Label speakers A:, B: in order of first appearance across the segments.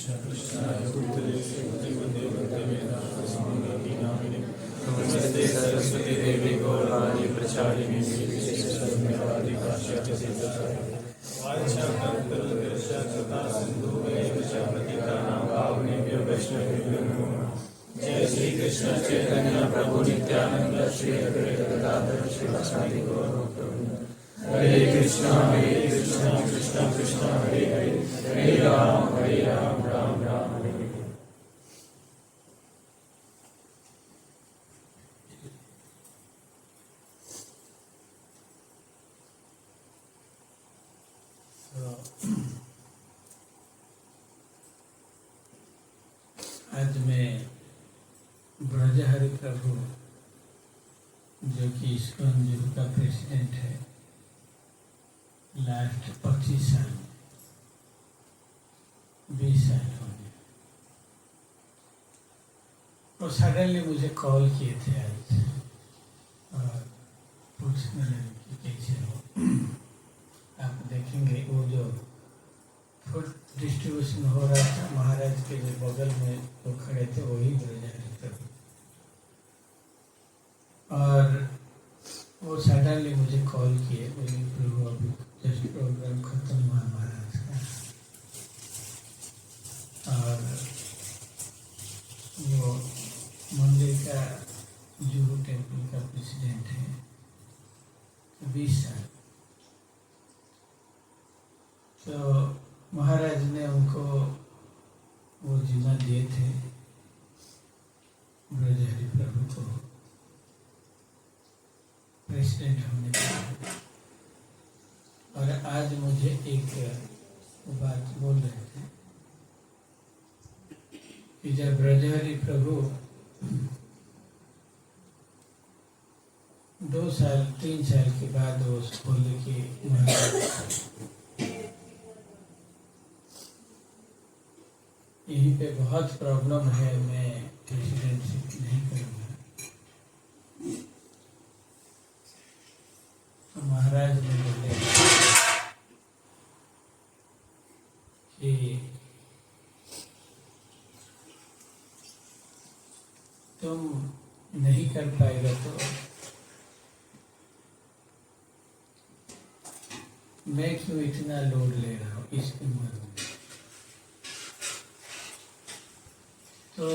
A: कृष्णाय भूतले श्रीमते वेदांत स्वामी नामिने नमस्ते सरस्वती देवी गौरवाणी प्रचारिणे विशेषशून्यवादी काश्यपतिताय वाञ्छाकल्पतरुभ्यश्च कृपा सिन्धुभ्यैव च पतितानां पावनेभ्यो वैष्णवेभ्यो नमो नमः। जय श्री कृष्ण चैतन्य प्रभु नित्यानंद श्री अद्वैत गदाधर श्रीवासादि गौरभक्तवृंद। हरे कृष्णा कृष्णा कृष्णा हरे हरे, हरे राम राम राम हरे हरे।
B: आज मैं ब्रजहरि प्रभु जो कि इस्कॉन जू का प्रेसिडेंट है लास्ट 25 साल 20 साल हो गए, और सडनली मुझे कॉल किए थे आज और पूछने लगे कि कैसे हो। आप देखेंगे वो जो फूड डिस्ट्रीब्यूशन हो रहा था महाराज के जो बगल में वो खड़े थे वही ब्रजहरि प्रभु, और वो सडनली मुझे कॉल किए, बोले प्रभु अभी जस्ट प्रोग्राम खत्म हुआ महाराज का, और वो मंदिर का जुहू टेम्पल का प्रेसिडेंट है 20 साल। तो महाराज ने उनको वो जिम्मा दिए थे ब्रजहरि प्रभु को प्रेसिडेंट होने के, और आज मुझे एक बात बोल रहे थे कि जब ब्रजहरि प्रभु 2 साल 3 साल के बाद वो बोले कि महाराज यहीं पे बहुत प्रॉब्लम है, मैं प्रेसिडेंटशिप नहीं करूँगा। तो महाराज ने बोले कि तुम नहीं कर पाएगा तो मैं क्यों इतना लोड ले रहा हूँ इस उम्र में। तो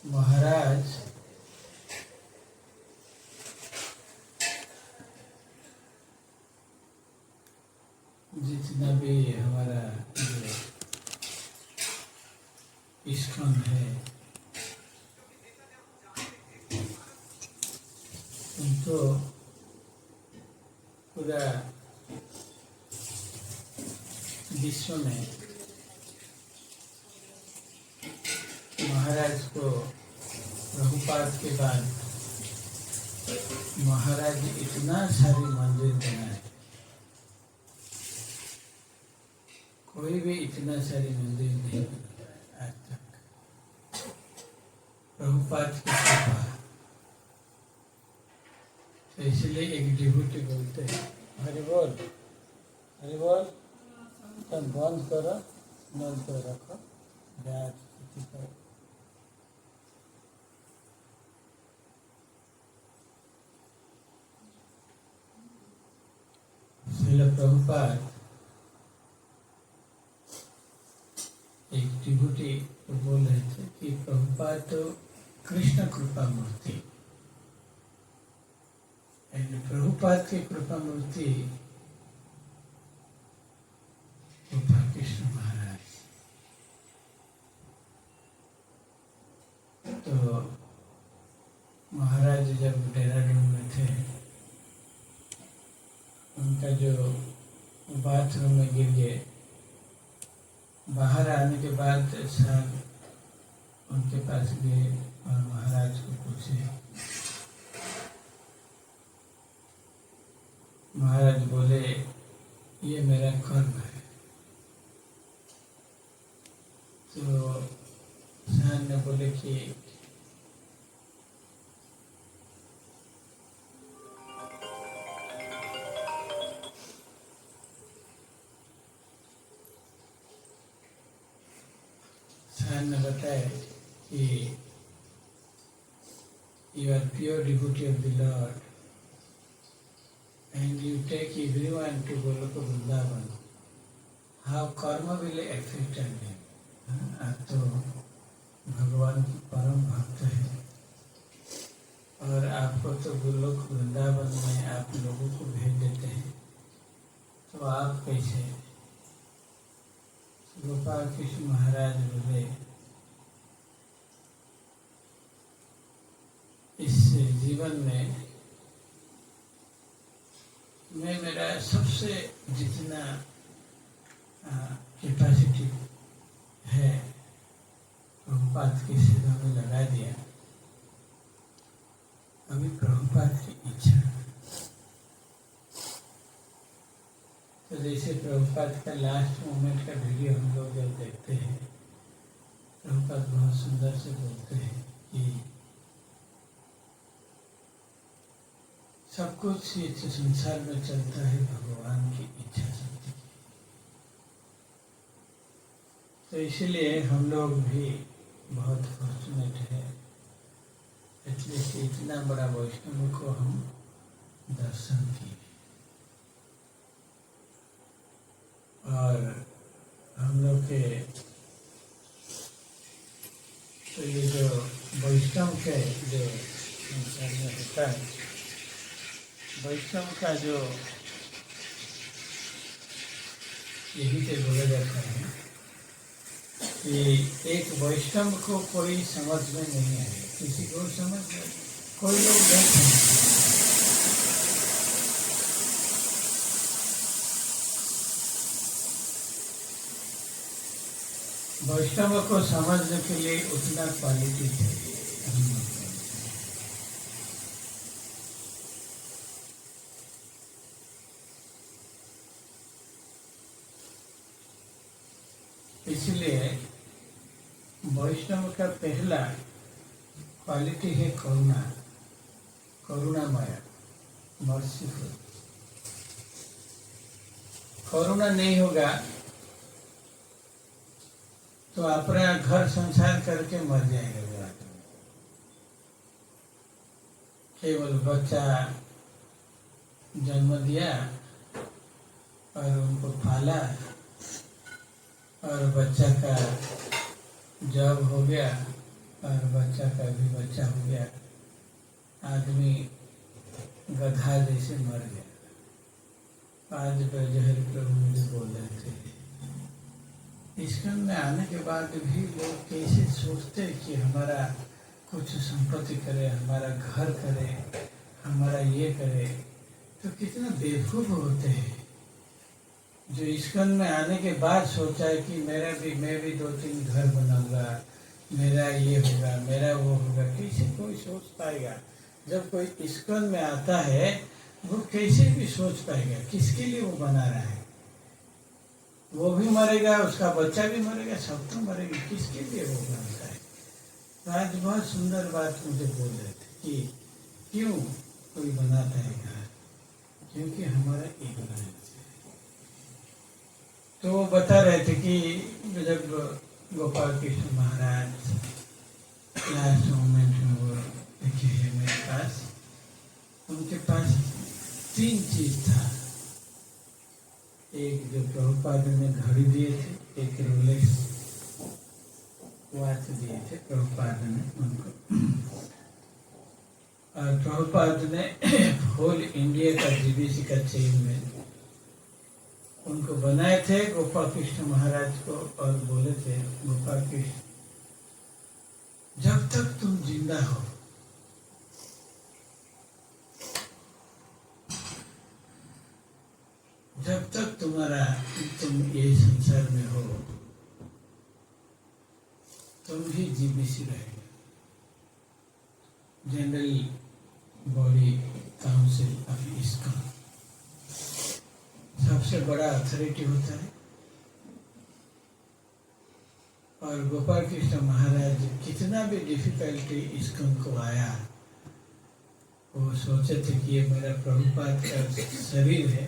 B: महाराज जितना भी हमारा जो इस्कॉन है उनको पूरा विश्व में महाराज को प्रभुपाद के बाद महाराज इतना सारी मंदिर बनाए, कोई भी इतना सारी मंदिर नहीं बनाया आज तक, प्रभुपाद की कृपा। तो इसलिए एक डिवोटी बोलते हैं हरि बोल तुम बंद करो, नल को रखो, ब्याज करो। प्रभुपाद एक डिवोटी को बोल रहे थे कि प्रभुपाद तो कृष्ण कृपा मूर्ति, प्रभुपाद की कृपा मूर्ति कृष्ण महाराज। तो महाराज जब देहरादून में थे, उनका जो बाथरूम में गिर गए, बाहर आने के बाद साहब उनके पास गए और महाराज को पूछे। महाराज बोले ये मेरा कर्म है। तो साहब ने बोले कि भगवान ने बताया कि you are pure devotee of the lord and you take everyone to Golok Vrindavan, how karma will affect them. आप तो भगवान की परम भक्त है और आपको तो गोलोक वृंदावन में आप लोगों को भेज देते हैं, तो आप कैसे? गोपाल कृष्ण महाराज बोले, इस जीवन में मैं मेरा सबसे जितना कैपेसिटी है प्रभुपाद की सेवा में लगा दिया। अभी प्रभुपाद की इच्छा, तो जैसे प्रभुपाद का लास्ट मोमेंट का वीडियो हम लोग जब देखते हैं, प्रभुपाद बहुत सुंदर से बोलते हैं कि सब कुछ इस संसार में चलता है भगवान की इच्छा शक्ति की। तो इसीलिए हम लोग भी बहुत फॉर्चुनेट है, एटलीस्ट इतना बड़ा वैष्णव को हम दर्शन किए। और हम लोग के तो ये जो वैष्णव के जो संसार में होता है, वैष्णव का जो यही से बोला जाता है कि एक वैष्णव को कोई समझ में नहीं आए, किसी को समझ में कोई लोग नहीं समझते। वैष्णव को समझने के लिए उतना क्वालिटी चाहिए। इसलिए वैष्णव का पहला क्वालिटी है करुणा, करुणामय, मर्सीफुल। करुणा नहीं होगा तो अपना घर संसार करके मर जाएगा। केवल बच्चा जन्म दिया और उनको पाला और बच्चा का जॉब हो गया और बच्चा का भी बच्चा हो गया, आदमी गधा जैसे मर गया। आज जहर प्रभु मुझे बोल रहे थे, इस्कॉन में आने के बाद भी लोग कैसे सोचते कि हमारा कुछ संपत्ति करे, हमारा घर करे, हमारा ये करे, तो कितना बेवकूफ होते हैं जो इस्कॉन में आने के बाद सोचा है कि मैं भी 2-3 घर बनाऊंगा, मेरा ये होगा, मेरा वो होगा। कैसे कोई सोच पाएगा? जब कोई इस्कॉन में आता है वो कैसे भी सोच पाएगा किसके लिए वो बना रहा है? वो भी मरेगा, उसका बच्चा भी मरेगा, सब तो मरेगा, किसके लिए वो बनता है? तो आज बहुत सुंदर बात मुझे बोल रहे थे कि क्यों कोई बनाता है घर, क्योंकि हमारा इग्नोरेंस है। तो वो बता रहे थे कि जब गोपाल कृष्ण महाराज लास्ट मोमेंट में वो देखे है मेरे पास, उनके पास 3 चीज था। एक जो प्रभुपाद ने घड़ी दिए थे, एक रोलेक्स वॉच दिए थे प्रभुपाद ने उनको, और प्रभुपाद ने होल इंडिया का जीबीसी का चेन में उनको बनाए थे गोपाल कृष्ण महाराज को, और बोले थे गोपाल कृष्ण जब तक तुम जिंदा हो जब तक तुम ये संसार में हो तुम भी जीबीसी रहेगा, general body council of ISKCON. सबसे बड़ा अथॉरिटी होता है। और गोपाल कृष्ण महाराज कितना भी डिफिकल्टी इस्कॉन को आया, वो सोचे थे कि ये मेरा प्रभुपाद का शरीर है,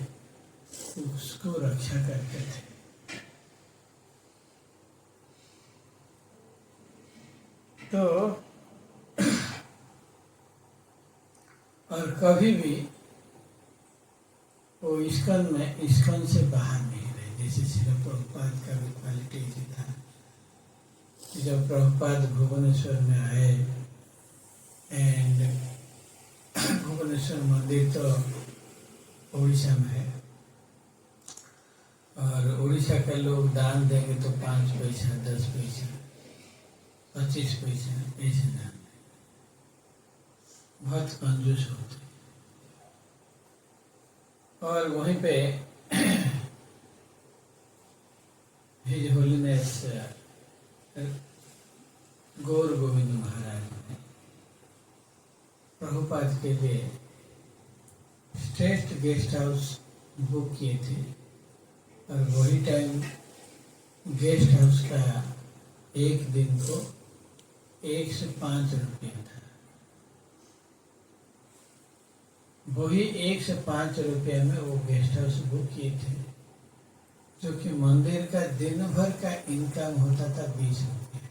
B: उसको रक्षा करते थे। तो और कभी भी वो इस्कॉन से बाहर नहीं रहे। जैसे श्रील प्रभुपाद का भी क्वालिटी ये था कि जब प्रभुपाद भुवनेश्वर में आए, एंड भुवनेश्वर मंदिर तो उड़ीसा में है, और उड़ीसा के लोग दान देंगे तो 5 पैसा, 10 पैसा, 25 पैसा ऐसे दान देंगे, बहुत कंजूस होते। और वहीं पे हिज होलीनेस गौर गोविंद महाराज ने प्रभुपाद के लिए श्रेष्ठ गेस्ट हाउस बुक किए थे, और वही टाइम गेस्ट हाउस का एक दिन को 1 से 5 रुपया था। वही 1 से 5 रुपया में वो गेस्ट हाउस बुक किए थे, जो कि मंदिर का दिन भर का इनकम होता था 20 रुपया।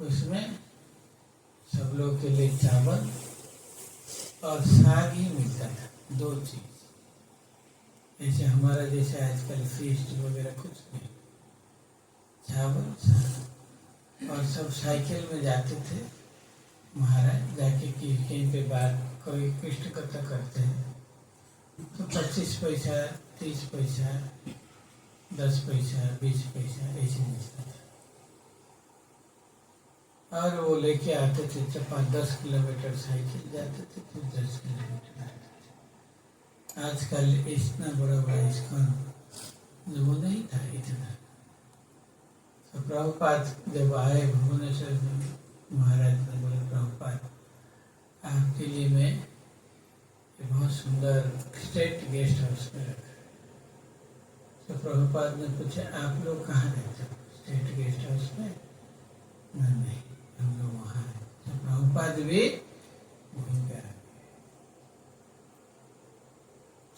B: उसमें सब लोग के लिए चावल और साग ही मिलता था, 2 चीज। ऐसे हमारा जैसे आजकल फीस्ट वगैरह कुछ नहीं, चावल साग। और सब साइकिल में जाते थे महाराज, जाके कि कहीं पे बात कोई कृष्ण कथा करते हैं तो 25 पैसा, 30 पैसा, 10 पैसा, 20 पैसा ऐसे मिलता था। और वो लेके आते थे, 5-10 किलोमीटर साइकिल जाते थे, फिर 10 किलोमीटर आते थे। आजकल इतना बड़ा बड़ा इस्कॉन जो वो नहीं था इतना। तो प्रभुपाद जब आए भुवनेश्वर में, महाराज ने बोले प्रभुपाद आपके लिए मैं ये बहुत सुंदर स्टेट गेस्ट हाउस में रखा। तो प्रभुपाद ने पूछा आप लोग कहाँ रहते हो? स्टेट गेस्ट हाउस में? नहीं, हम लोग वहाँ हैं। तो प्रभुपाद भी वहीं पे आ गए।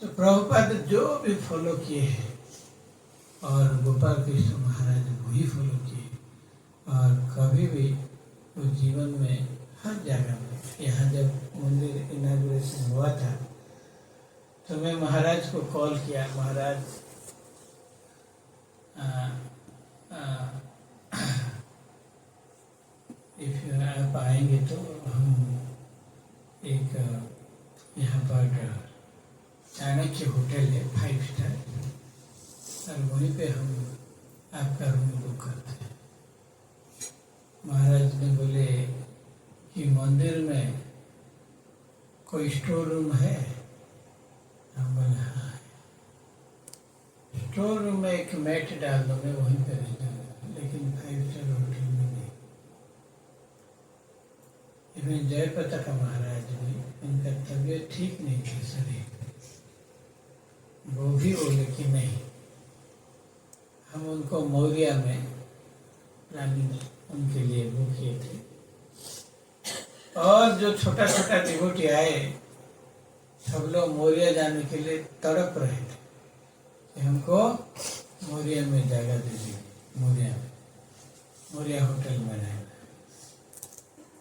B: तो प्रभुपाद जो भी फॉलो किए हैं, और गोपाल कृष्ण महाराज वही फॉलो किए, और कभी भी वो जीवन में हर जगह में, यहाँ जब मंदिर इनाग्रेशन हुआ था तो मैं महाराज को कॉल किया, महाराज इफ आप आएंगे तो हम एक यहाँ पर चाणक्य होटल है 5 स्टार, और वहीं पे हम आपका रूम बुक करते हैं। महाराज ने बोले कि मंदिर में कोई स्टोर रूम है? हम बोले हाँ। स्टोर रूम में एक मैट डाल दो, मैं वहीं पे रह जाऊंगा, लेकिन 5 स्टार होटल में नहीं। इवन जयप्रता का महाराज भी, उनका तबीयत ठीक नहीं थी शरीर, वो भी बोले कि नहीं, हम उनको मौर्या में प्लानिंग उनके लिए बुक किए थे। और जो छोटा छोटा डिवोटी आए, सब लोग मौर्या जाने के लिए तड़प रहे थे कि हमको मौर्या में जगह दीजिए, मौर्या होटल में रहना।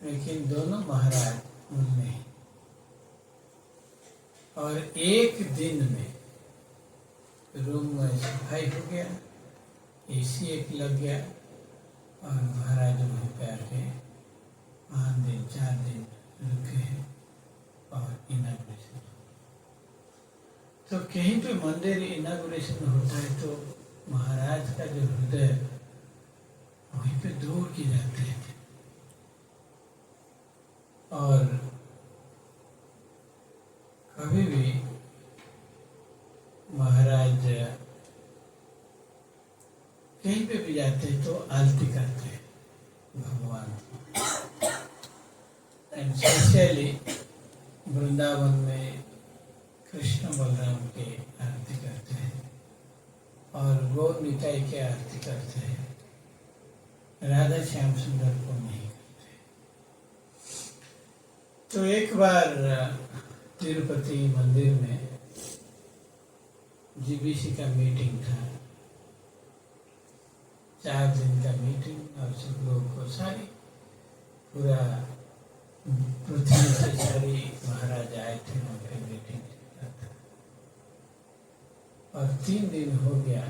B: लेकिन दोनों महाराज उनमें ही, और एक दिन में रूम में सफाई हो गया, एसी एक लग गया, और महाराज वहीं पे आके 5 दिन 4 दिन रुके हैं, और इनाग्रेशन। तो कहीं पे मंदिर इनाग्रेशन होता है तो महाराज का जो हृदय वहीं पे दूर की जाते हैं। और कभी भी महाराज कहीं पे भी जाते हैं तो आरती करते हैं भगवान। एंड स्पेशली वृंदावन में कृष्ण बलराम के आरती करते हैं, और गौर निताई के आरती करते हैं, राधा श्याम सुंदर को नहीं करते। तो एक बार तिरुपति मंदिर में जीबीसी का मीटिंग था, 4 दिन का मीटिंग और सब लोगों को सारी पूरा पृथ्वी से सारी महाराज आए थे, वहाँ पे मीटिंग चल रहा था। और 3 दिन हो गया,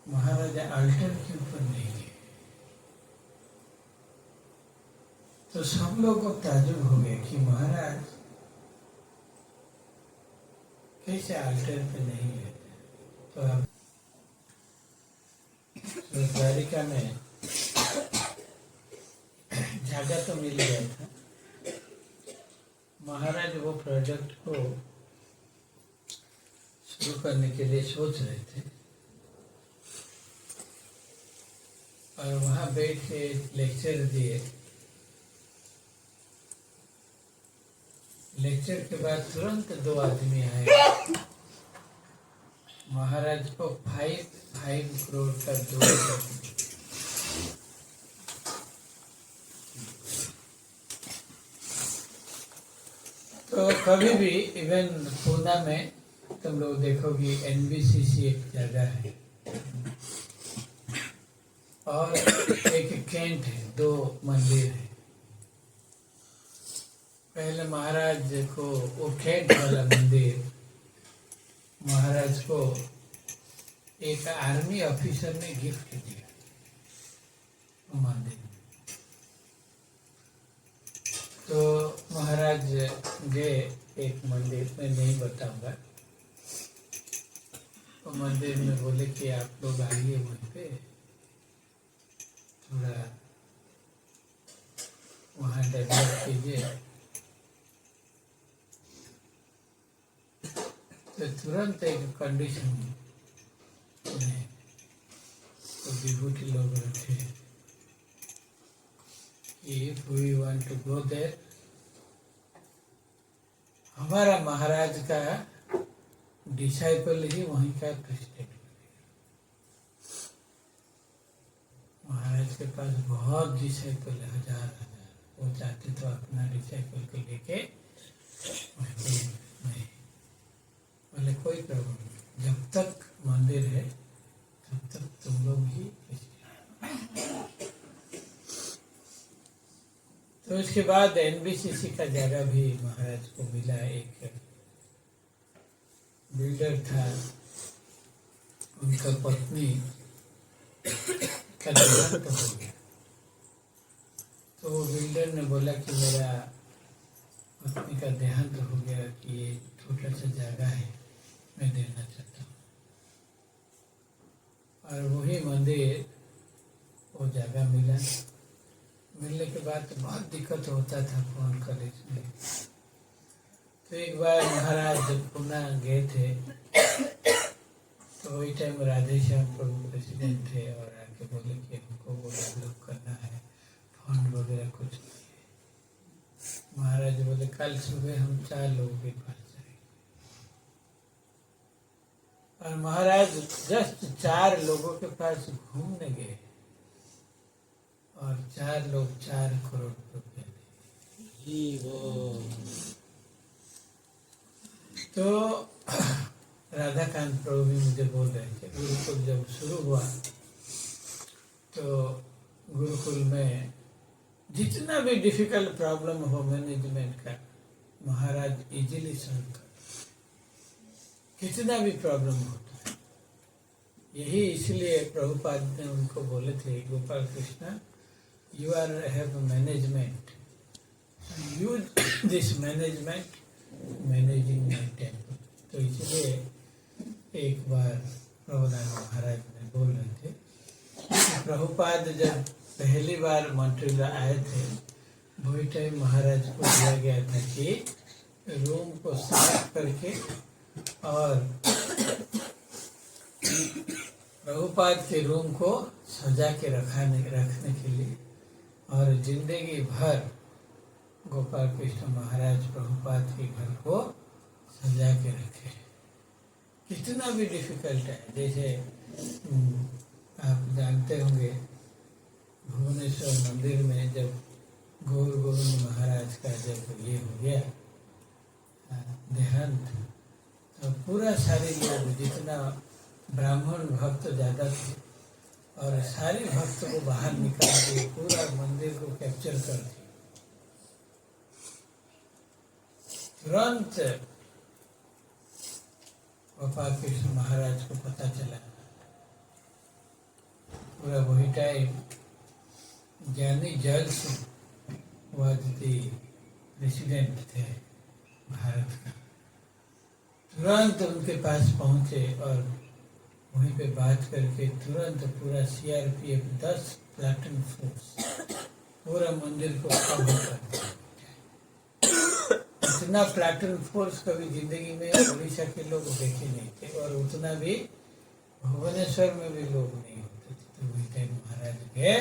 B: महाराजा अल्टर के ऊपर नहीं गए। तो सब लोग को ताजुब हो गया कि महाराज कैसे अल्टर पे नहीं गए। तो अब द्वारिका में जगह तो मिल गया था। महाराज वो प्रोजेक्ट को शुरू करने के लिए सोच रहे थे और वहाँ बैठ के लेक्चर दिए। लेक्चर के बाद तुरंत 2 आदमी आए, महाराज को 5 करोड़ का 2 तो कभी भी इवन पूना में तुम लोग देखोगे NBCC एक जगह है और एक कैंट है, 2 मंदिर है। पहले महाराज को वो कैंट वाला मंदिर महाराज को एक आर्मी ऑफिसर ने गिफ्ट दिया वो मंदिर। तो महाराज गए एक मंदिर में, नहीं बताऊंगा, तो मंदिर में बोले कि आप लोग आइए वहीं पे थोड़ा वहाँ डेवलप कीजिए। तो तुरंत एक कंडीशन में तो विभूति लोग रखे, If we want to go there, हमारा महाराज का डिसाइपल ही वहीं का प्रेसिडेंट बनेगा। महाराज के पास बहुत डिसाइपल है, 1000। वो चाहते तो अपना डिसाइपल को लेके नहीं, बोले कोई प्रॉब्लम नहीं, जब तक मंदिर है तब तक तुम लोग ही प्रेसिडेंट। तो उसके बाद NBCC का जगह भी महाराज को मिला। एक बिल्डर था, उनका पत्नी का देहांत हो गया। तो वो बिल्डर ने बोला कि मेरा पत्नी का देहांत हो गया कि ये छोटा सा जगह है, मैं देना चाहता हूँ। और वही मंदिर, वो जगह मिला। मिलने के बाद तो बहुत दिक्कत होता था फोन करे में। तो एक बार महाराज जब पूना गए थे तो वही टाइम राधेश्याम प्रभु प्रेसिडेंट थे और आके बोले कि हमको वो डेवलप करना है, फंड वगैरह कुछ नहीं है। महाराज बोले कल सुबह हम 4 लोगों के पास जाएंगे। और महाराज जस्ट 4 लोगों के पास घूमने गए और 4 लोग 4 करोड़ रुपया दिए। तो राधाकांत प्रभु भी मुझे बोल रहे थे, गुरुकुल जब शुरू हुआ तो गुरुकुल में जितना भी डिफिकल्ट प्रॉब्लम हो मैनेजमेंट का, महाराज इजीली सॉल्व कर, कितना भी प्रॉब्लम होता है। यही इसलिए प्रभुपाद ने उनको बोले थे, Gopal Krishna, you have management, use this management managing my temple। तो इसलिए एक बार प्रभुदान महाराज ने बोल रहे थे कि प्रभुपाद जब पहली बार मॉन्ट्रियल आए थे वही टाइम महाराज को दिया गया था कि रूम को साफ करके और प्रभुपाद के रूम को सजा के रखने के लिए और जिंदगी भर गोपाल कृष्ण महाराज प्रभुपाद के घर को सजा के रखे। कितना भी डिफिकल्ट है, जैसे आप जानते होंगे भुवनेश्वर मंदिर में जब गौर गोविंद महाराज का जब ये हो गया देहांत, तो पूरा सारे लोग जितना ब्राह्मण भक्त ज़्यादा थे और सारे भक्त को बाहर निकाल के पूरा मंदिर को कैप्चर कर दिया। तुरंत गोपाल कृष्ण महाराज को पता चला। पूरा वही टाइम ज्ञानी जल सिंह वह प्रेसिडेंट थे भारत का। तुरंत उनके पास पहुंचे और वहीं पे बात करके तुरंत पूरा सीआरपीएफ 10 प्लाटून फोर्स पूरा मंदिर को कवर कर दिया। इतना प्लाटून फोर्स कभी जिंदगी में उड़ीसा के लोग देखे नहीं थे और उतना भी भुवनेश्वर में भी लोग नहीं होते थे। तो वही टाइम महाराज गए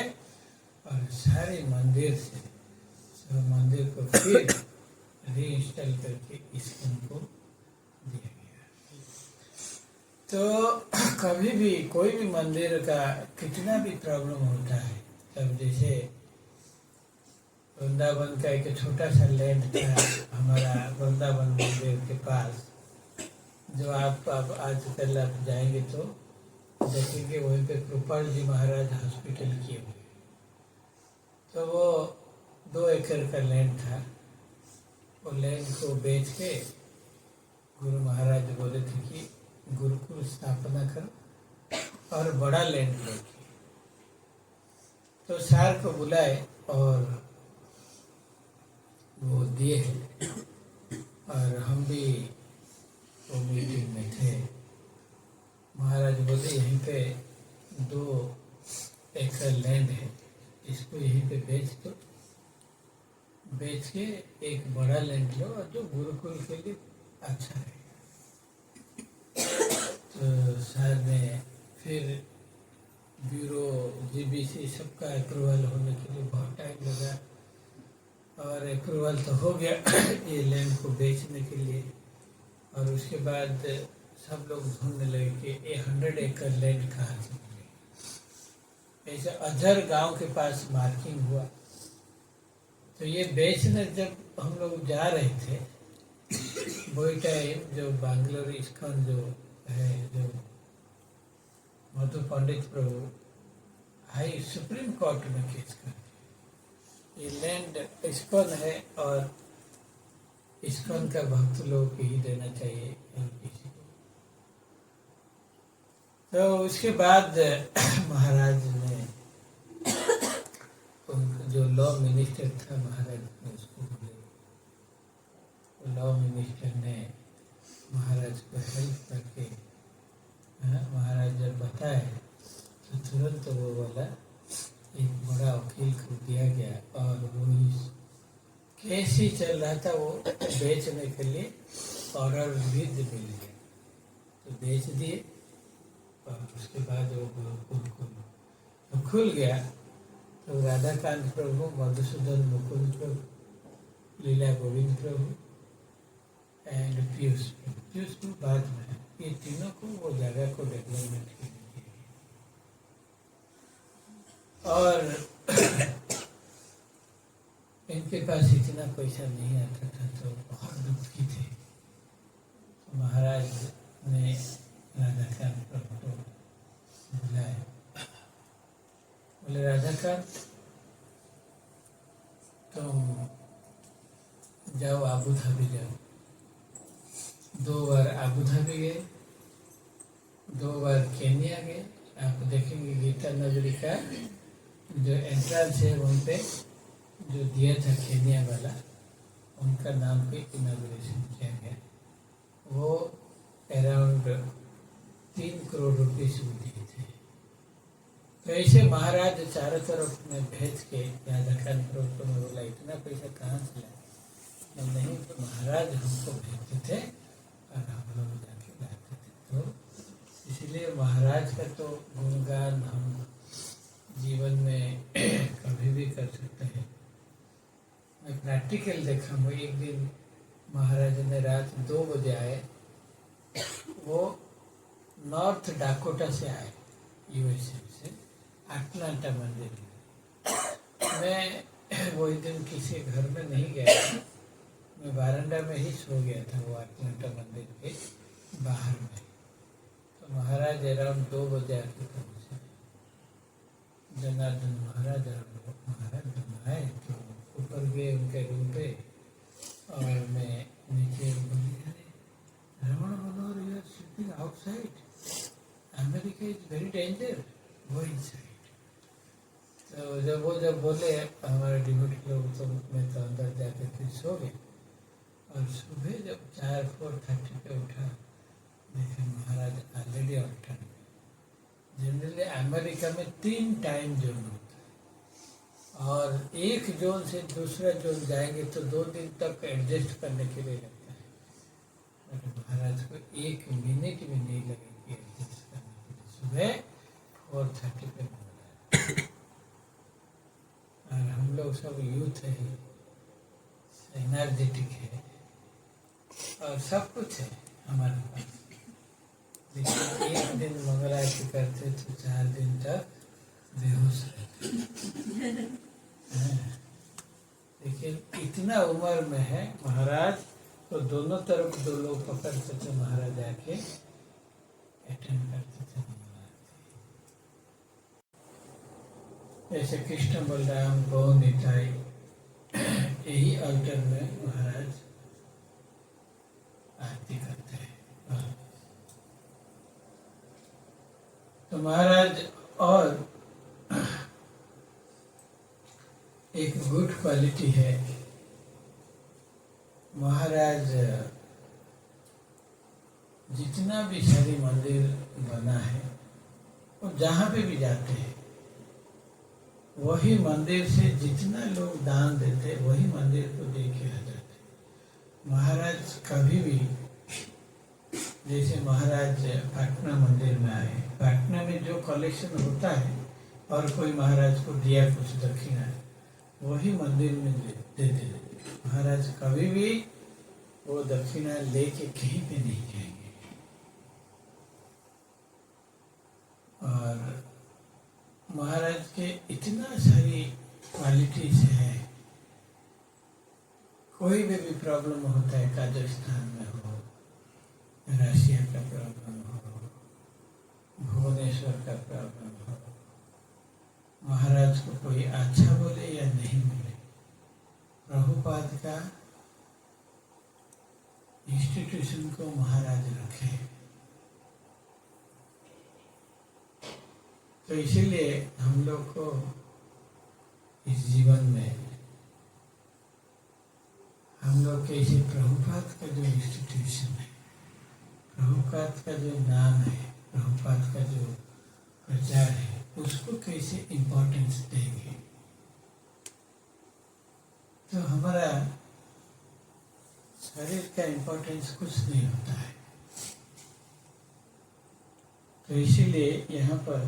B: और सारे मंदिर से सब मंदिर को फिर रीइंस्टॉल करके इस्कॉन को दिया गया। तो कभी भी कोई भी मंदिर का कितना भी प्रॉब्लम होता है, तब जैसे वृंदावन का एक छोटा सा लैंड था हमारा वृंदावन मंदिर के पास, जो आप आजकल आप जाएंगे तो देखेंगे वहीं पे कृपाल जी महाराज हॉस्पिटल किए हुए। तो वो 2 एकड़ का लैंड था। वो लैंड को बेच के गुरु महाराज बोले थे कि गुरुकुल स्थापना करो और बड़ा लैंड लो। तो सार को बुलाए और वो दिए हैं और हम भी वो मीटिंग में थे। महाराज बोले यहीं पे 2 एकड़ लैंड है, इसको यहीं पे बेच दो, बेच के एक बड़ा लैंड लो और जो गुरुकुल के लिए अच्छा है। तो सर ने फिर ब्यूरो जीबीसी सबका अप्रूवल होने के लिए बहुत टाइम लगा और अप्रूवल तो हो गया ये लैंड को बेचने के लिए। और उसके बाद सब लोग ढूंढने लगे कि ये 100 एकड़ लैंड कहाँ से मिलेगी। ऐसे अजहर गांव के पास मार्किंग हुआ। तो ये बेचने जब हम लोग जा रहे थे वही टाइम जो बैंगलोर इस्कॉन जो है, जो मधु पंडित प्रभु हाई सुप्रीम कोर्ट में केस कर दिया। ये लैंड इस्कॉन है और इस्कॉन का भक्त लोग ही देना चाहिए किसी को। तो उसके बाद महाराज ने जो लॉ मिनिस्टर था महाराज ने उसको बोले। लॉ मिनिस्टर ने महाराज को हेल्प करके महाराज जब बताए तो तुरंत वो वाला एक बड़ा वकील को दिया गया और वो केस ही चल रहा था। वो बेचने के लिए ऑर्डर भी मिल गया तो बेच दिए। और उसके बाद वो गुरुकुल खुल गया। तो राधाकांत प्रभु, मधुसूदन मुकुंद प्रभु, लीला गोविंद प्रभु एंड पीयूष प्रभु बाद में, ये तीनों को वो जगह को डेवलपमेंट के लिए दिया गया। और इनके पास इतना पैसा नहीं आता था तो बहुत दुखी थे। तो महाराज ने राधाकांत प्रभु को बुलाया। बोले राधाकांत तुम जाओ आबू धाबी जाओ। 2 बार आबू धाबी गए, 2 बार केन्या गए। आप देखेंगे गीता नगरी का जो एंट्रेंस है वहाँ पे जो दिया था केन्या वाला, उनका नाम पे इनॉग्रेशन किया गया। वो अराउंड 3 करोड़ रुपीस दिए थे। तो ऐसे महाराज चारों तरफ में भेज के राधाकांत प्रभु को मैं बोला इतना पैसा कहाँ से लाए। नहीं तो महाराज हमको भेजते थे और हम लोग जाके लाते थे। तो इसलिए महाराज का तो गुणगान हम जीवन में कभी भी कर सकते हैं। मैं प्रैक्टिकल देखा हूँ। एक दिन महाराज ने रात 2 बजे आए। वो नॉर्थ डाकोटा से आए, यूएसए से, अटलांटा मंदिर में। मैं वही दिन किसी घर में नहीं गया था, मैं बारंडा में ही सो गया था वो अटलांटा मंदिर के बाहर में। तो महाराज महाराज अराउंड 2 बजे आके पहुंचे। जनार्दन महाराज जब आए तो ऊपर गए उनके रूम पे, और मैं नीचे बोली, अरे Raman Manohar, you are sitting outside, America is very danger, go inside. तो जब बोले हमारे डिवोटी लोग, तो मैं तो अंदर जाके फिर सो गए। और सुबह जब 4:30 पे उठा, देखे Maharaj already on time. Generally America में 3 टाइम जोन होता है, और एक जोन से दूसरा जोन जाएंगे तो 2 दिन तक एडजस्ट करने के लिए लगता है। और महाराज को 1 मिनट भी नहीं लगेगी एडजस्ट करने के लिए। सुबह 4:30 पे महाराज, और हम लोग सब यूथ है, एनर्जेटिक है, और सब कुछ है हमारे पास। लेकिन एक दिन मंगलारती करते तो 4 दिन तक बेहोश रहते। लेकिन इतना उम्र में है महाराज, तो दोनों तरफ 2 लोग पकड़ते थे, महाराज आके अटेंड करते थे मंगलारती। जैसे कृष्ण बलराम गौ निताई, यही अल्टर में महाराज आरती करते हैं। तो महाराज, और एक गुड क्वालिटी है, महाराज जितना भी सारी मंदिर बना है, और जहाँ पे भी जाते हैं, वही मंदिर से जितना लोग दान देते, वही मंदिर को दे के आ जाते। महाराज कभी भी, जैसे महाराज पटना मंदिर में आए, पटना में जो कलेक्शन होता है, और कोई महाराज को दिया कुछ दक्षिणा, वही मंदिर में दे देते। महाराज कभी भी वो दक्षिणा लेके कहीं पे नहीं जाएंगे। और महाराज के इतना सारी क्वालिटीज है, कोई भी प्रॉब्लम होता है, काजाख्स्तान में हो, रशिया का प्रॉब्लम हो, भुवनेश्वर का प्रॉब्लम हो, महाराज को कोई अच्छा बोले या नहीं बोले, प्रभुपाद का इंस्टीट्यूशन को महाराज रखे। तो इसीलिए हम लोग को इस जीवन में, हम लोग के इसे प्रभुपाद का जो इंस्टीट्यूशन है, प्रभुपाद का जो नाम है, प्रभुपाद का जो प्रचार है, उसको कैसे इम्पोर्टेंस देंगे। तो हमारा शरीर का इम्पोर्टेंस कुछ नहीं होता है। तो इसीलिए यहाँ पर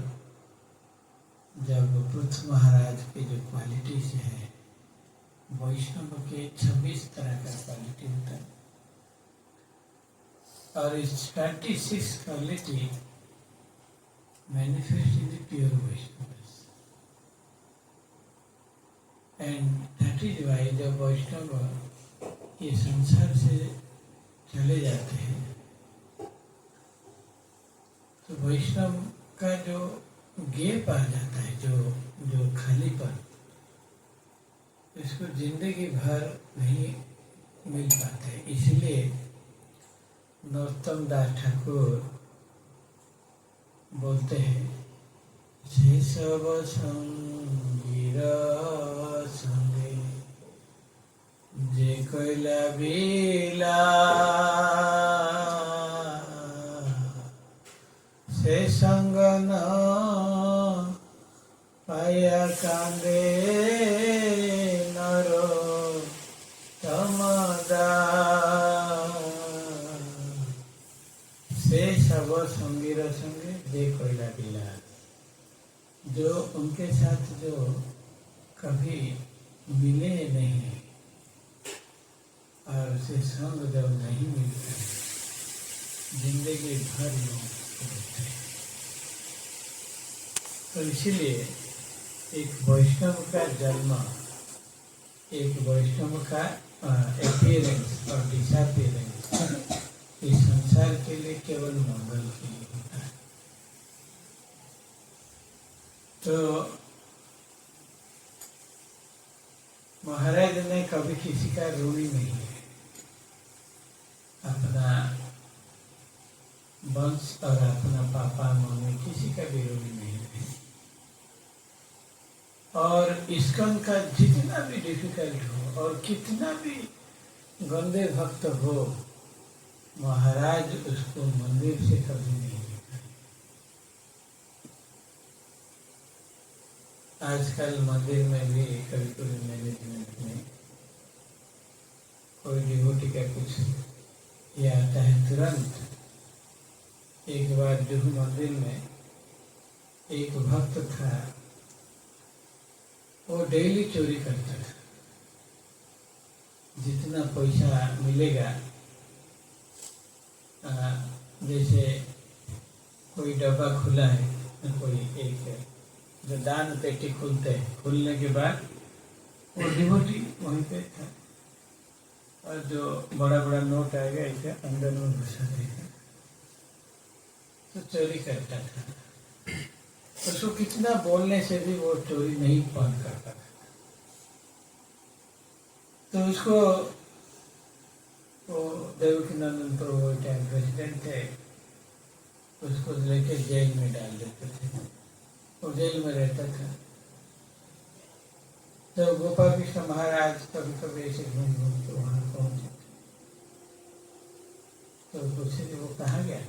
B: जब पृथ्वी महाराज की जो क्वालिटीज है, वैष्णव के 26 तरह का क्वालिटी होता है, और इस 26 quality manifest in the pure Vaishnav, and that is why जब वैष्णव ये संसार से चले जाते हैं, तो वैष्णव का जो गैप आ जाता है, जो खालीपन, इसको जिंदगी भर नहीं मिल पाता है। इसलिए नरोत्तम दास ठाकुर बोलते हैं, से सब संगीर संगे जे कोइला बिला, से संग न पाया कांदे नरो तमदा, से सब संगीर संगे जे कोइला बिला, जो उनके साथ जो कभी मिले नहीं, और उसे संग जब नहीं मिलता, जिंदगी भर लोग होते हैं। तो इसीलिए एक वैष्णव का जन्म, एक वैष्णव का अपीयरेंस और डिसअपीयरेंस इस संसार के लिए केवल मंगल के लिए होता है। तो महाराज ने कभी किसी का ऋणी नहीं है, अपना वंश और अपना पापा मम्मी किसी का भी ऋणी नहीं है। और इस्कॉन का जितना भी डिफिकल्ट हो और कितना भी गंदे भक्त हो, महाराज उसको मंदिर से कभी नहीं निकाले। आजकल मंदिर में भी कभी कभी मैनेजमेंट में कोई डिवोटी का कुछ ये आता है, तुरंत एक बार जुहू मंदिर में एक भक्त था, वो डेली चोरी करता था। जितना पैसा मिलेगा, जैसे कोई डब्बा खुला है, कोई एक जो दान पेटी खुलते हैं, खुलने के बाद वो डिवोटी वहीं पे था, और जो बड़ा बड़ा नोट आएगा इसे अंदर में घुसा देगा, तो चोरी करता था। उसको कितना बोलने से भी वो चोरी नहीं बंद करता था। तो उसको वो देवकीनंदन प्रभु वो टाइम प्रेसिडेंट थे, उसको लेके जेल में डाल देते थे, वो जेल में रहता था। तो गोपाल कृष्ण महाराज कभी कभी ऐसे घूम घूम के वहाँ पहुँचे, तो पूछे कि वो कहाँ गया।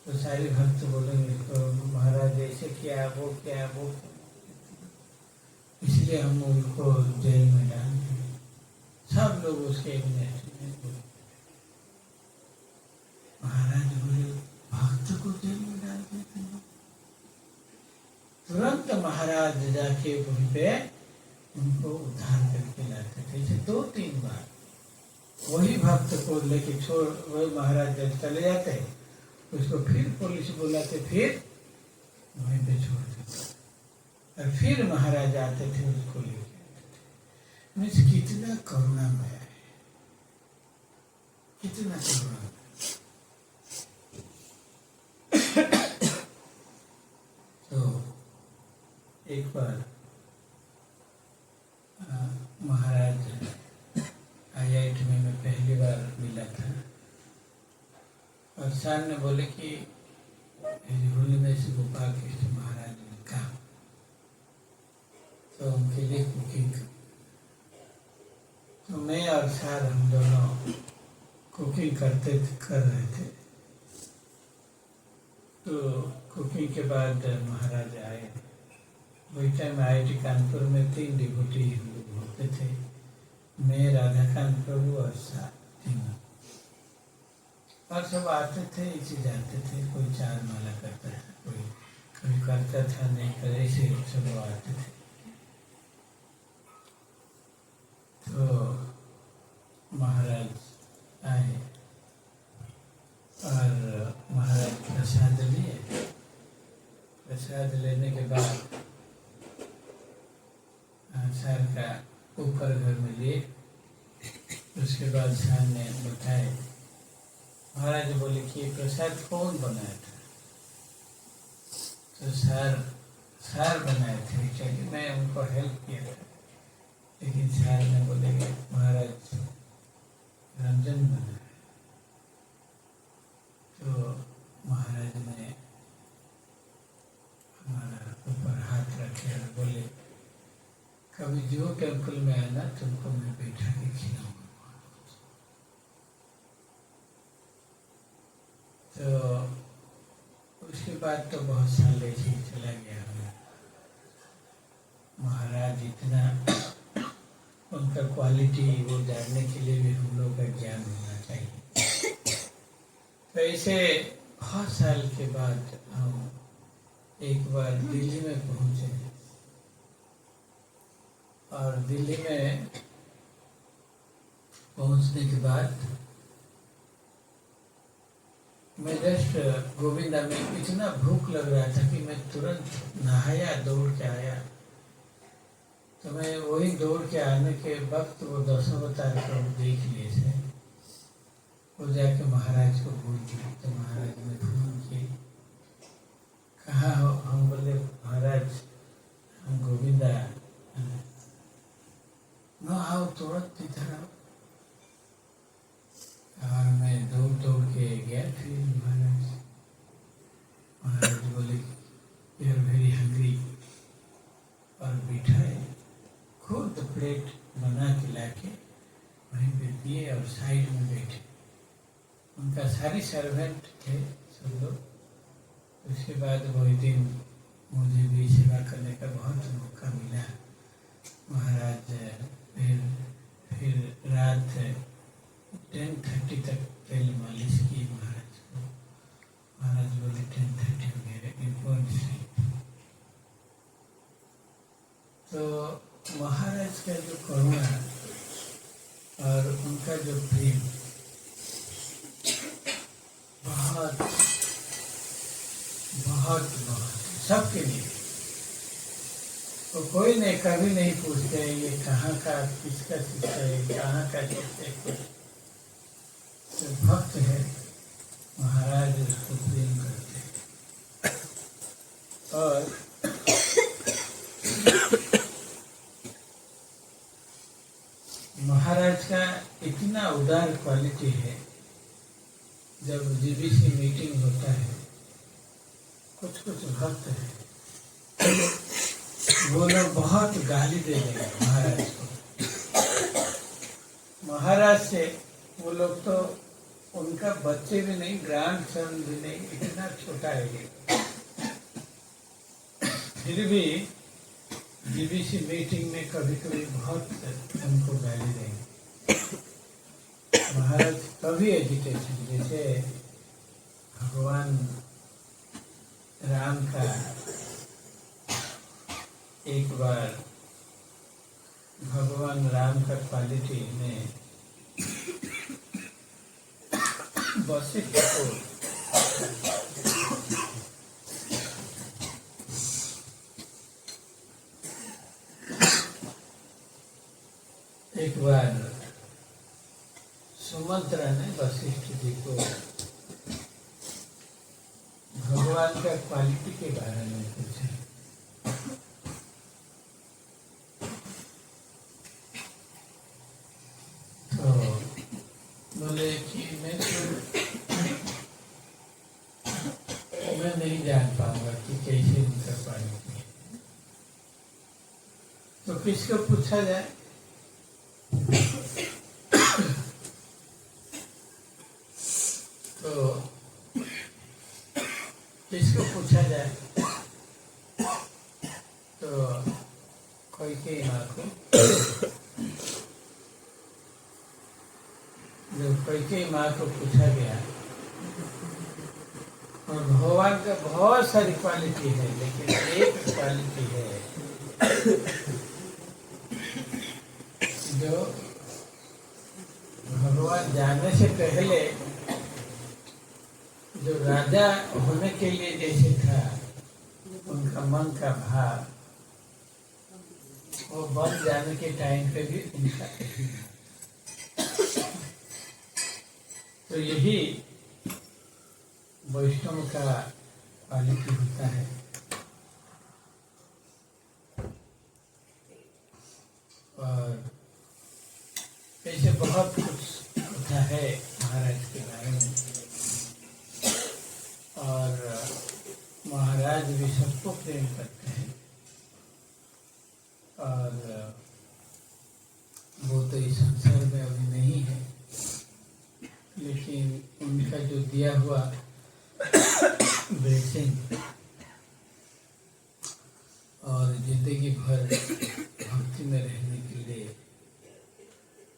B: तो सारे भक्त बोलेंगे तो महाराज ऐसे किया, वो किया, वो किया, इसलिए हम उनको जेल में डाल दिए। सब लोग उसके इग्नोरेंस में। महाराज बोले भक्त को जेल में डाल देते हैं। तुरंत महाराज जाके वहीं पे उनको उद्धार करके लाते थे। इसे 2-3 बार वही भक्त को लेके छोड़, वही महाराज जब चले जाते, उसको फिर पुलिस बुलाते, फिर वहीं पे छोड़ देते, और फिर महाराज आते थे, उसको लेके आते थे। मीन्स कितना करुणामय है, कितना करुणामय। तो एक बार महाराज IIT में मैं पहली बार मिला था, और सर ने बोले कि से गोपाल कृष्ण महाराज ने कहा, तो उनके लिए कुकिंग। तो मैं और सर हम दोनों कुकिंग कर रहे थे। तो कुकिंग के बाद महाराज आए। वही टाइम IIT कानपुर में 3 डिवोटी हम लोग होते थे, मैं, राधाकांत प्रभु और सर, तीनों। और सब आते थे, इसे जाते थे, कोई 4 माला करता था, कोई कभी करता था, नहीं कर, ऐसे सब आते थे। तो महाराज आए और महाराज प्रसाद लिए। प्रसाद लेने के बाद सर का ऊपर घर में लिए। उसके बाद सर ने बताए, महाराज बोले कि प्रसाद कौन बनाया था। तो सर बनाए थे, क्योंकि मैं उनको हेल्प किया था। लेकिन सर ने बोले कि महाराज रंजन बनाया। तो महाराज ने हमारा ऊपर हाथ रखे और बोले, कभी जो टेम्पल में आना तुमको मैं बैठा के खिलाऊंगा। तो उसके बाद तो बहुत साल ऐसे ही चला गया हमें। महाराज इतना उनका क्वालिटी वो जानने के लिए भी हम लोग का ज्ञान होना चाहिए। तो ऐसे बहुत साल के बाद हम एक बार दिल्ली में पहुंचे, और दिल्ली में पहुंचने के बाद मैं जस्ट गोविंदा में इतना भूख लग रहा था कि मैं तुरंत नहाया, दौड़ के आया। तो मैं वही दौड़ के आने के वक्त वो 10 अवतार को देख लिए थे। वो जाके महाराज को भूल गए। तो महाराज ने फोन किए, कहाँ हो? हम बोले ही सर्वेंट थे सब लोग। उसके बाद वही दिन मुझे भी सेवा करने का बहुत मौका मिला। महाराज फिर रात 10:30 तक तेल मालिश की महाराज को। महाराज बोले 10:30 हो गया, यू डोंट स्लीप। तो महाराज का जो करुणा और उनका जो प्रेम बहुत बहुत बहुत सबके लिए। तो कोई नहीं, कभी नहीं पूछते ये कहाँ का, किसका शिष्य है, कहाँ का शिष्य है। जो भक्त है महाराज उसको प्रेम करते हैं। और महाराज का इतना उदार क्वालिटी है। जब जीबीसी मीटिंग होता है, कुछ भक्त है वो लोग बहुत गाली दे देंगे महाराज को। महाराज से वो लोग तो उनका बच्चे भी नहीं, ग्रैंड सन भी नहीं, इतना छोटा है ये। फिर भी जीबीसी मीटिंग में कभी कभी बहुत उनको गाली देंगे। महाराज कभी एजुकेशन, जैसे भगवान राम का एक बार भगवान राम का क्वालिटी में वशिष्ठ को एक बार सुमंत्रा ने वशिष्ठ जी को भगवान का क्वालिटी के बारे में पूछा। तो बोले कि मैं नहीं जान पाऊंगा कि कैसे उनका क्वालिटी है। तो किसको पूछा जाए? तो किसको पूछा जाए? तो कैकेयी माँ को। जब कैकेयी माँ को पूछा गया, और भगवान का बहुत सारी क्वालिटी है, लेकिन एक क्वालिटी है जो भगवान जाने से पहले जो राजा होने के लिए जैसे था उनका मन का भाव, वो बन जाने के टाइम पे भी उनका यही। तो यही वैष्णव का क्वालिटी होता है। और ऐसे बहुत कुछ होता है महाराज के बारे में। और महाराज भी सबको प्रेम करते हैं। और वो तो इस संसार में अभी नहीं है, लेकिन उनका जो दिया हुआ ब्लेसिंग और जिंदगी भर भक्ति में रहने के लिए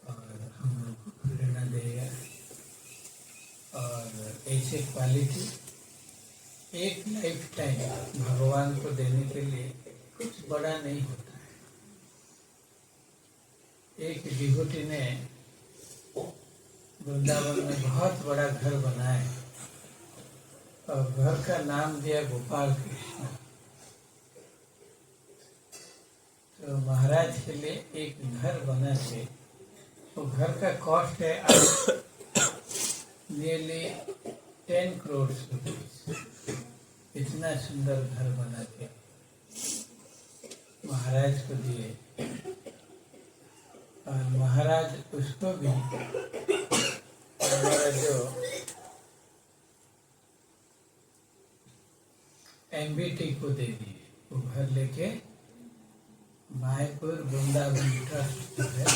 B: और हम लोग को प्रेरणा देगा। और ऐसे क्वालिटी एक लाइफ टाइम भगवान को देने के लिए कुछ बड़ा नहीं होता है। एक डिवोटी ने वृंदावन में बहुत बड़ा घर बनाया और घर का नाम दिया गोपाल कृष्ण। तो महाराज के लिए एक घर बना के, तो घर का कॉस्ट है नियरली 10 करोड़ रुपीज। इतना सुंदर घर बना के महाराज को दिए। और महाराज उसको भी हमारा जो MBT को दे दिए। वो घर लेके मायपुर वृंदावन ट्रस्ट है,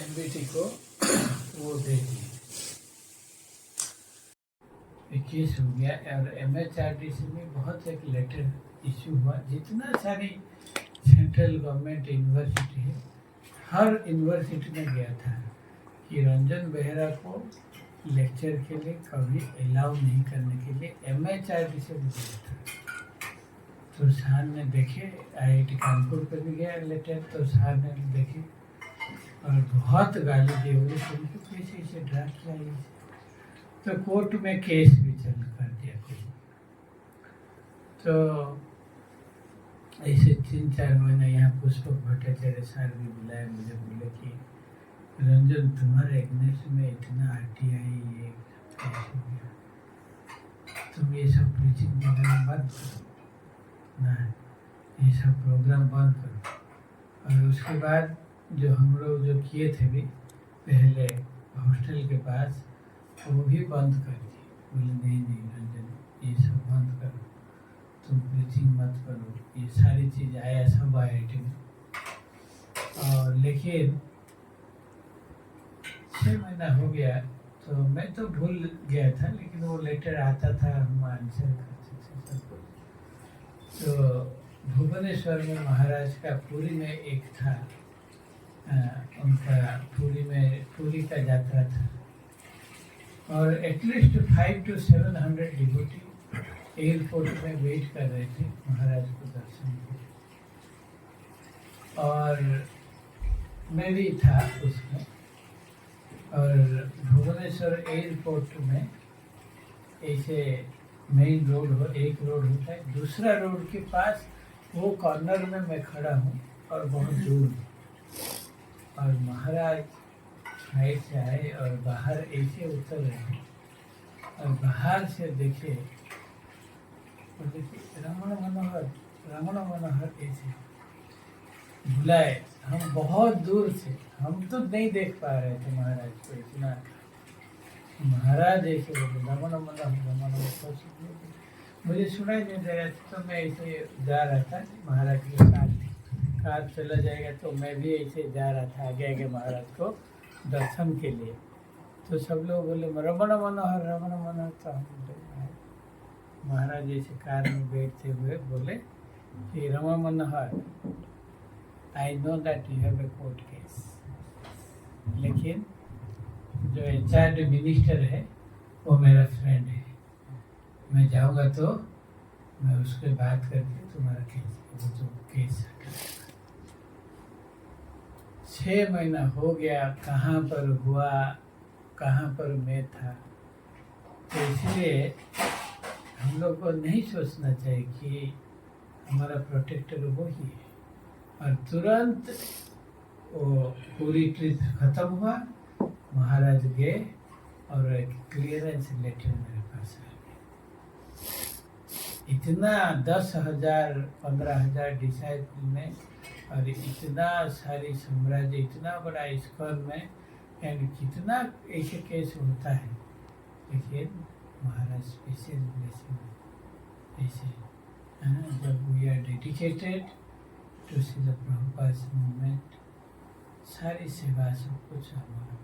B: MBT को वो दे दिए। केस हो गया और MHRDC में बहुत एक लेटर इशू हुआ। जितना सारी सेंट्रल गवर्नमेंट यूनिवर्सिटी है, हर यूनिवर्सिटी में गया था कि रंजन बेहरा को लेक्चर के लिए कभी अलाउ नहीं करने के लिए MHRDC में गया था। तो सार ने देखे, IIT कानपुर पे भी गया लेटर, तो सार ने देखे और बहुत गाली दी, बोले तुमको कैसे इसे ड्रा किया है। तो कोर्ट में केस भी चल कर दिया कोई। तो ऐसे 3-4 महीने यहाँ पुष्पक भट्टाचार्य सर भी बुलाए मुझे, बोले कि रंजन तुम्हारे एग्नेस्ट में इतना RTI ये केस हो गया, तुम ये सब प्रीचिंग प्रोग्राम बंद करो ना, ये सब प्रोग्राम बंद करो। और उसके बाद जो हम लोग जो किए थे भी पहले हॉस्टल के पास, वो भी बंद कर दिए। बोले नहीं रंजन ये सब बंद करो, तुम प्रीचिंग मत करो, ये सारी चीज़ आया सब IIT में। और लेकिन 6 महीना हो गया तो मैं तो भूल गया था, लेकिन वो लेटर आता था, हम आंसर करते थे सब कुछ। तो भुवनेश्वर में महाराज का पुरी में एक था, उनका पुरी का यात्रा था और एटलीस्ट 500 to 700 डिवोटी एयरपोर्ट में वेट कर रहे थे महाराज को दर्शन के लिए। और मैं भी था उसमें। और भुवनेश्वर एयरपोर्ट में ऐसे मेन रोड हो, एक रोड होता है, दूसरा रोड के पास वो कॉर्नर में मैं खड़ा हूँ और बहुत दूर। और महाराज फ्लाइट से आए और बाहर ऐसे उतर रहे हैं और बाहर से देखे और देखिए रमण मनोहर ऐसे बुलाए। हम बहुत दूर से, हम तो नहीं देख पा रहे थे महाराज को, इतना महाराज ऐसे बोले रमण मनोहर। मुझे सुनाई नहीं दे रहा था, तो मैं ऐसे जा रहा था, महाराज के साथ कार चला जाएगा तो मैं भी ऐसे जा रहा था आगे आगे महाराज को दर्शन के लिए। तो सब लोग बोले रमण मनोहर। तो हम महाराज जैसे कार में बैठते हुए बोले कि Raman Manohar, I know that you have a court case, लेकिन जो HRD मिनिस्टर है वो मेरा फ्रेंड है, मैं जाऊंगा तो मैं उसके बात करके तुम्हारा केस, वो तो केस 6 महीना हो गया, कहाँ पर हुआ, कहाँ पर मैं था। तो इसलिए हम लोग को नहीं सोचना चाहिए कि हमारा प्रोटेक्टर वो ही है। और तुरंत वो पूरी ट्रिप खत्म हुआ, महाराज गए और एक क्लियरेंस लेटर मेरे पास आ गया। इतना 10,000 15,000 डिसाइपल में और इतना सारी साम्राज्य, इतना बड़ा इस्कॉन में, एंड कितना ऐसे केस होता है, लेकिन महाराज स्पेशल ब्लेसिंग ऐसे है ना। जब we are dedicated to see the Prabhupada movement, सारी सेवा सब कुछ हमारा